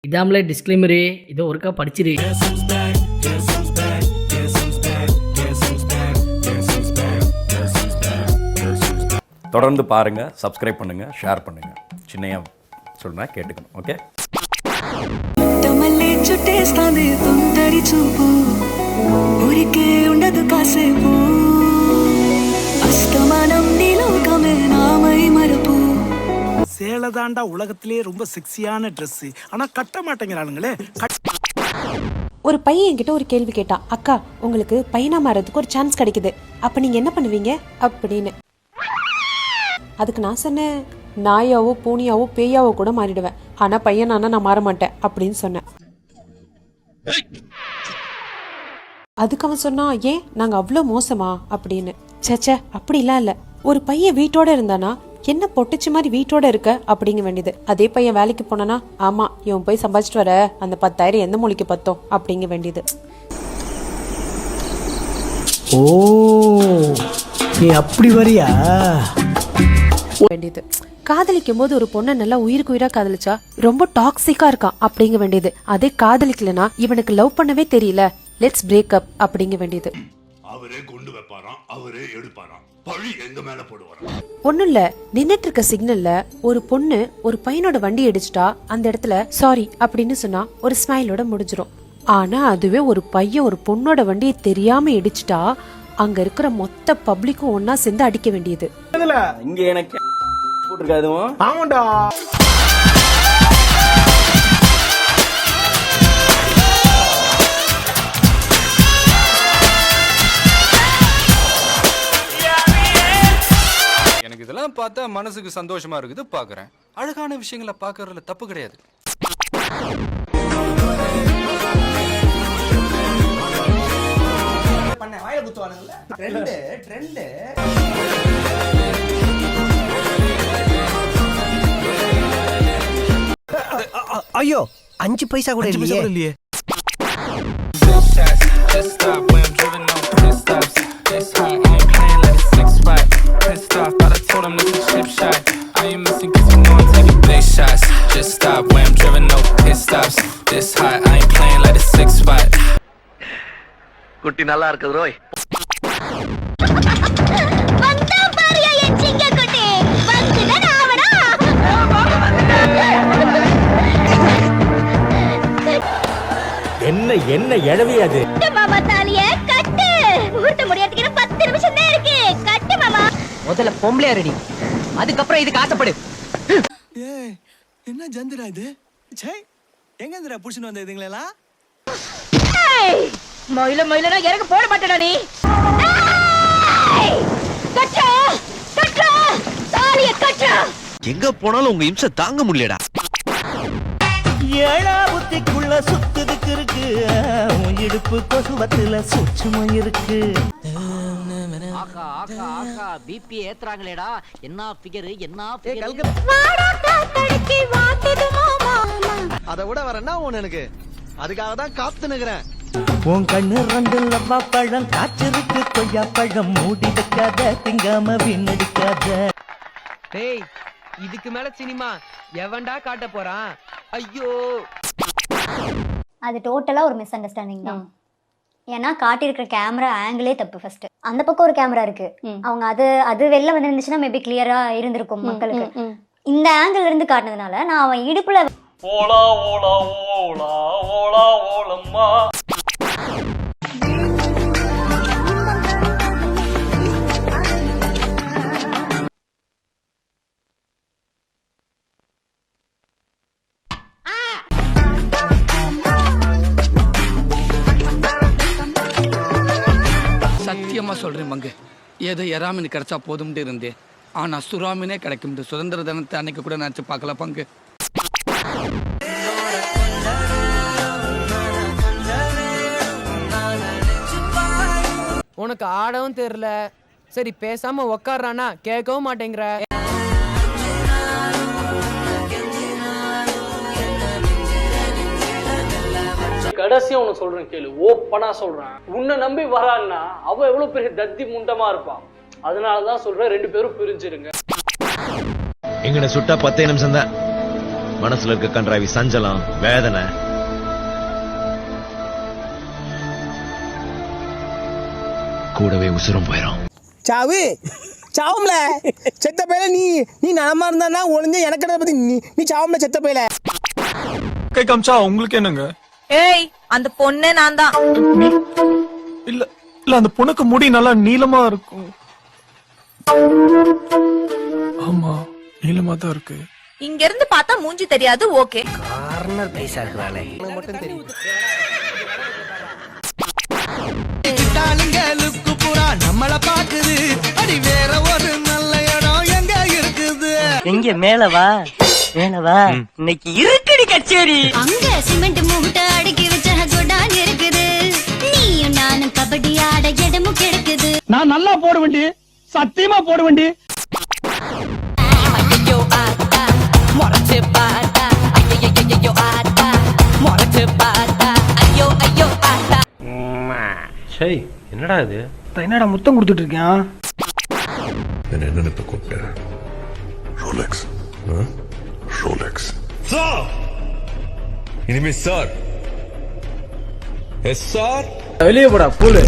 இதாமலே disclaimer இதோ ஒருக்கா படிச்சிரு. தொடர்ந்து பாருங்கள், சப்ஸ்கிரைப் பண்ணுங்கள், ஷேர் பண்ணுங்கள். சின்னையா சொல்கிறேன், கேட்டுக்கணும். ஓகே. చుట్టేస్తాంది తొందరి చూపు ఊరికే ఉండదు కాసేపు அஸ்தமனம் நீலோகமே நாமை மரப்பு சேலதாண்டா உலகத்திலே ரொம்ப செக்ஸியான ட்ரெஸ். ஆனா கட்ட மாட்டேங்கிறானுங்களே. ஒரு பையன் என்கிட்ட ஒரு கேள்வி கேட்டான், அக்கா உங்களுக்கு பையனா மாறதுக்கு ஒரு சான்ஸ் கிடைக்குது, அப்ப நீங்க என்ன பண்ணுவீங்க அப்படின்னு. அதுக்கு நான் சொன்னேன், நாயாவோ பூனியாவோ பேயாவோ கூட மாறிடுவேன், ஆனா பையனானா நான் மாற மாட்டேன் அப்படின்னு சொன்னேன். அதுக்கு அவன் சொன்னான், ஏன் நாங்க அவ்வளவு மோசமா அப்படின்னு. சேச்சே அப்படிலாம் இல்ல, ஒரு பையன் வீட்டோட இருந்தானா என்ன பொட்டுச்சு மாதிரி வீட்டோட இருக்க அப்படிங்க வேண்டியது. அதே பையன் வேலைக்கு போனானா, ஆமா இவன் போய் சம்பாதிச்சிட்டு வர அந்த 10,000 எந்த மொழிக்கு பத்தோம் அப்படிங்க வேண்டியது. ஓ நீ அப்படி வரியா வேண்டியது. காதலிக்கும் போது ஒரு பொண்ணை நல்லா உயிருக்கு உயிரா காதலிச்சா ரொம்ப டாக்ஸிக்கா இருக்கான் அப்படிங்க வேண்டியது. அதே காதலிக்கலனா இவனுக்கு லவ் பண்ணவே தெரியல, லெட்ஸ் பிரேக் அப் அப்படிங்க வேண்டியது. அவரே கொண்டு வைப்பாராம், அவரே எடுப்பாராம், பழி எங்க மேல போடுவாராம். ஒண்ணும் இல்ல, நின்னுட்டு இருக்க சிக்னல்ல ஒரு பொண்ணு ஒரு பையனோட வண்டி அடிச்சுட்டா அந்த இடத்துல சாரி அப்படின்னு சொன்னா ஒரு ஸ்மைலோட முடிஞ்சிரும். ஆனா அதுவே ஒரு பையன் ஒரு பொண்ணோட வண்டியை தெரியாம இடிச்சுட்டா அங்க இருக்கிற மொத்த பப்ளிக்கும் ஒன்னா சேர்ந்து அடிக்க வேண்டியது. இங்க எனக்கு போட்டுருக்காது. ஆமாண்டா. எனக்கு இதெல்லாம் பார்த்தா மனசுக்கு சந்தோஷமா இருக்குது, பாக்குறேன். அழகான விஷயங்களை பாக்குறதுல தப்பு கிடையாது. ஐயோ 5 பைசா கூட இல்லையே. குட்டி நல்லா இருக்குது ரோய். என்ன என்ன எழவி அது? மாமா தாலிய கட்டு. ஊர்த்த முடியறதுக்கு 10 நிமிஷம் தான் இருக்கு. கட்டு மாமா. முதல்ல பொம்பளையா ரெடி, அதுக்கப்புறம் இதுக்கு ஆசைப்படு. ஏய் என்ன ஜந்திரா இது? சே எங்க இந்தடா புடிச்சிட்டு வந்த இதுங்களா? மயில மயிலனா இறங்க போட மாட்டடா நீ. கட்டு கட்டு தாலிய கட்டு. எங்க போனாலும் உங்க இம்சை தாங்க முடியலடா. ஏழா புத்திக்குள்ள சுத்துதுக்கு இருக்கு, இடுப்பு கொசுவத்துல சூட்சுமம் இருக்கு. ஆகா ஆகா ஆகா பிபி ஏத்துறாங்களேடா, என்ன ஃபிகர் என்ன ஃபிகர். வாடா காத்தடிக்கு வாட்டுது மாமா. அதை விட வரேன்னா உன் எனக்கு அதுக்காக தான் காத்து நிக்கிறேன். உன் கண்ணு 2 லவ்வா பழம் காய்ச்சிருக்கு, கொய்யா பழம் மூடி வைக்காத, திங்காம வீணடிக்காத. டேய் இதுக்கு மேல சினிமா எவன்டா காட்ட போறான்? ஐயோ அது டோட்டலா ஒரு மிஸ் அண்டர்ஸ்டாண்டிங் தான். ஏன்னா காட்டியிருக்கிற கேமரா ஆங்கிளே தப்பு. ஃபர்ஸ்ட் அந்த பக்கம் ஒரு கேமரா இருக்கு, அவங்க அது வெளில வந்து இருந்துச்சுன்னா மேபி கிளியரா இருந்திருக்கும் மக்களுக்கு. இந்த ஆங்கிள் இருந்து காட்டினதுனால நான் அவன் இடுப்புல ஓலா ஓலா ஓலா ஓலா ஓலம்மா. சத்தியமா சொல்றேன் மங்கு, ஏதோ எறாமின் கிடைச்சா போதும்ட்டு இருந்தேன், ஆனா சுறாமினே கிடைக்கும். சுதந்திர தினத்தை அன்னைக்கு கூட நினைச்சு பார்க்கல பங்கு. உனக்கு ஆடவும் தெரியல, சரி பேசாம உக்காடுறானா கேட்கவும் மாட்டேங்கிற. கடைசியா ஒண்ணு சொல்றேன் கேளு, ஓப்பனா சொல்றேன். உன்னை நம்பி வரான்னா அவ எவ்வளவு பெரிய தத்தி முண்டமா இருப்பான். அதனாலதான் சொல்றேன், 2 பேரும் பிரிஞ்சிருங்க. எங்கட சுட்டா 10 நிமிஷம் தான், மனசுல இருக்க கன்றாவி சஞ்சலம் வேதனை கூடவே உசுரம் போயிடும். சாவு சாவும்ல செத்த பையில நீ நலமா இருந்தா ஒளிஞ்ச எனக்கு பத்தி நீ சாவும்ல செத்த பையில. கை காமிச்சா உங்களுக்கு என்னங்க? ஏய் அந்த பொண்ணே நான் தான். இல்ல இல்ல அந்த பொண்ணுக்கு முடி நல்லா நீளமா இருக்கும். ஆமா நீளமா தான் இருக்கு. இங்க இருந்து பார்த்தா மூஞ்சி தெரியாது. ஓகே கார்னர் பைசா இருக்குறானே மட்டும் தெரியும். லுக்கு பூரா நம்மள பாக்குது. அடி வேற ஒரு நல்ல இடம் எங்க இருக்குது? எங்க மேலவா மேலவா இன்னைக்கு இருக்குடி கச்சேரி. அங்க சிமெண்ட் மூட்டை அடுக்கி வச்ச குடான் இருக்குது. நீயும் நானும் கபடி ஆட இடமும் கிடக்குது. நான் நல்லா போட வேண்டி சத்தியமா போட வேண்டி. ஐயோ ஆத்தா மொரச்சு பாத்தா ஐயோ ஆத்தா மொரச்சு பாத்தா ஐயோ ஐயோ ஆத்தா. சரி என்னடா இது? என்னடா முத்தம் கொடுத்துட்டு இருக்கேன்? என்ன கூப்பிட்ட? Rolex Rolex sir. இனிமே சார் எஸ் சார். வெளியே போடா பூலு.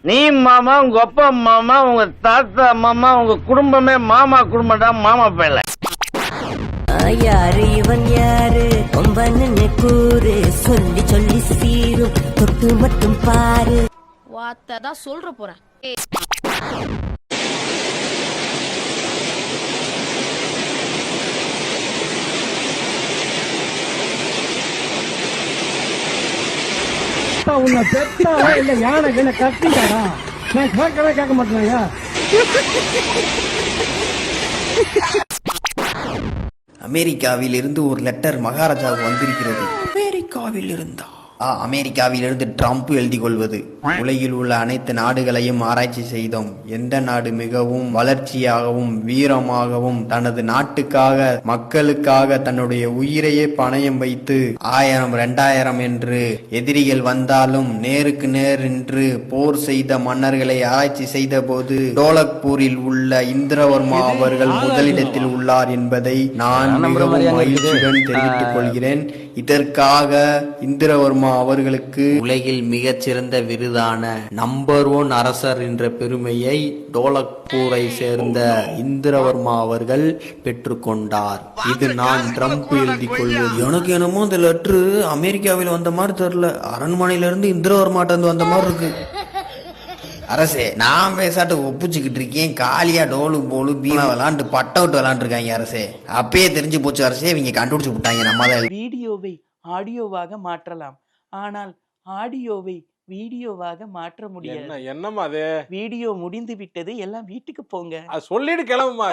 நீ மாமா உங்க அப்பா மாமா உங்க தாத்தா மாமா உங்க குடும்பமே மாமா குடும்பம் தான். மாமா பேல யாரு இவன் யாரு கொம்பன்னு கூறு சொல்லி சொல்லி சீரும் தொட்டு மட்டும் பாரு. வார்த்தை சொல்ற போறேன். உன்னை பெத்தாரா இல்ல யானை கையில கட்டிட்டாரா? நான் கேட்கவே கேட்க மாட்டேங்க. அமெரிக்காவில் இருந்து ஒரு லெட்டர் மகாராஜாவுக்கு வந்திருக்கிறது. அமெரிக்காவில் இருந்தா அமெரிக்காவிலிருந்து ட்ரம்ப் எழுதி கொள்வது. உலகில் உள்ள அனைத்து நாடுகளையும் ஆராய்ச்சி செய்தோம். எந்த நாடு மிகவும் வளர்ச்சியாகவும் வீரமாகவும் தனது நாட்டுக்காக மக்களுக்காக தன்னுடைய உயிரையே பணயம் வைத்து 1000 2000 என்று எதிரிகள் வந்தாலும் நேருக்கு நேர் என்று போர் செய்த மன்னர்களை ஆராய்ச்சி செய்த போது டோலக்பூரில் உள்ள இந்திரவர்மா அவர்கள் முதலிடத்தில் உள்ளார் என்பதை நான் மிகவும் மகிழ்ச்சியுடன் தெரிவித்துக் கொள்கிறேன். இதற்காக இந்திரவர்மா அவர்களுக்கு உலகில் மிகச்சிறந்த விருதான நம்பர் 1 அரசர் என்ற பெருமையை டோலக்பூரை சேர்ந்த இந்திரவர்மா அவர்கள் பெற்றுக்கொண்டார். இது நான் ட்ரம்ப் எழுதி கொள்வது. எனக்கு என்னமோ இந்த லெட்ரு அமெரிக்காவில் வந்த மாதிரி தெரியல, அரண்மனையில இருந்து இந்திரவர்மாட்ட இருந்து வந்த மாதிரி இருக்கு. அரசே நான் பேசாட்டு ஒப்புச்சுக்கிட்டு இருக்கேன். காலியா டோலு போலு பீமா விளாண்டு பட்ட விட்டு விளாண்டு இருக்காங்க அரசே. அப்பயே தெரிஞ்சு போச்சு அரசே, இவங்க கண்டுபிடிச்சு விட்டாங்க. நம்ம வீடியோவை ஆடியோவாக மாற்றலாம், ஆனால் ஆடியோவை வீடியோவாக மாற்ற முடியாது. என்னமா அது? வீடியோ முடிந்து விட்டது, எல்லாம் வீட்டுக்கு போங்க. சொல்லிட்டு கிளம்புமா.